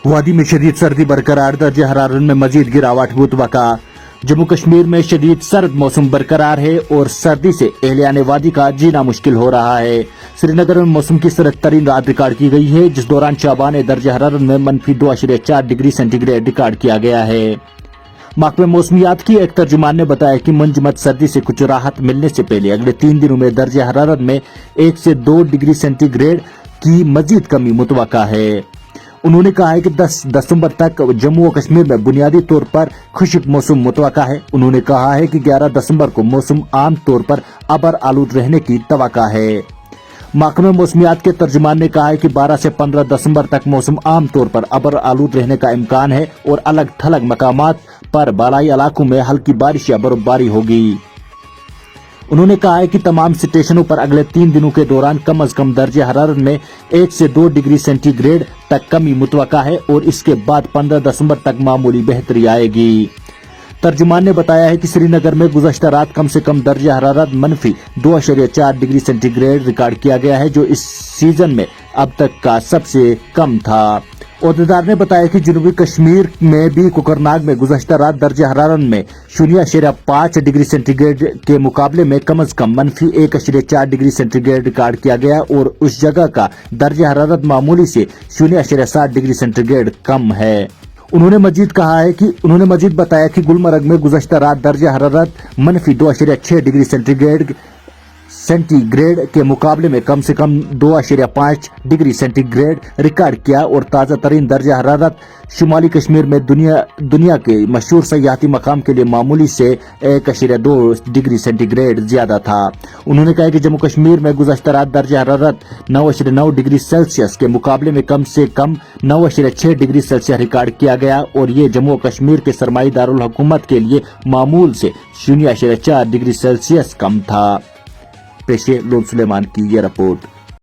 वादी में शदीद सर्दी बरकरार, दर्जे हरारत में मजीद गिरावट मुतवक्का। जम्मू कश्मीर में शदीद सर्द मौसम बरकरार है और सर्दी से एहलियान वादी का जीना मुश्किल हो रहा है। श्रीनगर में मौसम की सर्द तरीन रात रिकॉर्ड की गई है, जिस दौरान शाबान दर्जे हरारत में -2.4 डिग्री सेंटीग्रेड रिकॉर्ड किया गया है। महकमे मौसमियात की एक तर्जुमान ने बताया कि मंजमद सर्दी से कुछ राहत मिलने से पहले अगले 3 दिनों में दर्जे हरारत में 1 से 2 डिग्री सेंटीग्रेड की मजीद कमी मुतवक्का है। उन्होंने कहा है कि 10 दिसंबर तक जम्मू और कश्मीर में बुनियादी तौर पर खुश्क मौसम मुतवक्का है। उन्होंने कहा है कि 11 दिसंबर को मौसम आम तौर पर अबर आलूद रहने की तवक्का है। महकमे मौसमियात के तर्जुमान ने कहा है कि 12 से 15 दिसंबर तक मौसम आम तौर पर अबर आलूद रहने का इम्कान है और अलग थलग मकामात पर बालाई इलाकों में हल्की बारिश या बर्फबारी होगी। उन्होंने कहा है कि तमाम स्टेशनों पर अगले 3 दिनों के दौरान कम से कम दर्जे हरारत में 1 से 2 डिग्री सेंटीग्रेड तक कमी मुतवक्का है और इसके बाद 15 दिसंबर तक मामूली बेहतरी आएगी। तर्जुमान ने बताया है कि श्रीनगर में गुज़श्ता रात कम से कम दर्जे हरारत -2.4 डिग्री सेंटीग्रेड रिकॉर्ड किया गया है, जो इस सीजन में अब तक का सबसे कम था। ओहदेदार ने बताया कि जनूबी कश्मीर में भी कोकरनाग में गुज़श्ता रात दर्जे हरारत में 0.5 डिग्री सेंटीग्रेड के मुकाबले में कम से कम -1.4 डिग्री सेंटीग्रेड रिकॉर्ड किया गया और उस जगह का दर्जे हरारत मामूली से 0.7 डिग्री सेंटीग्रेड कम है। उन्होंने मजीद बताया कि गुलमर्ग में गुज़श्ता रात दर्जे हरारत -2.6 डिग्री सेंटीग्रेड के मुकाबले में कम से कम 2.5 डिग्री सेंटीग्रेड रिकॉर्ड किया और ताज़ा तरीन दर्जा हरारत शुमाली कश्मीर में दुनिया के मशहूर सयाहती मकाम के लिए मामूली से 1.2 डिग्री सेंटीग्रेड ज्यादा था। उन्होंने कहा कि जम्मू कश्मीर में गुज़श्ता रात दर्जा हरारत 9.9 डिग्री सेल्सियस के मुकाबले में कम से कम 9.6 डिग्री सेल्सियस रिकॉर्ड किया गया और ये जम्मू कश्मीर के सरमाई दारुल हुकूमत के लिए मामूल से 0.4 डिग्री सेल्सियस कम था। पेशे लोन सुलेमान की ये रिपोर्ट।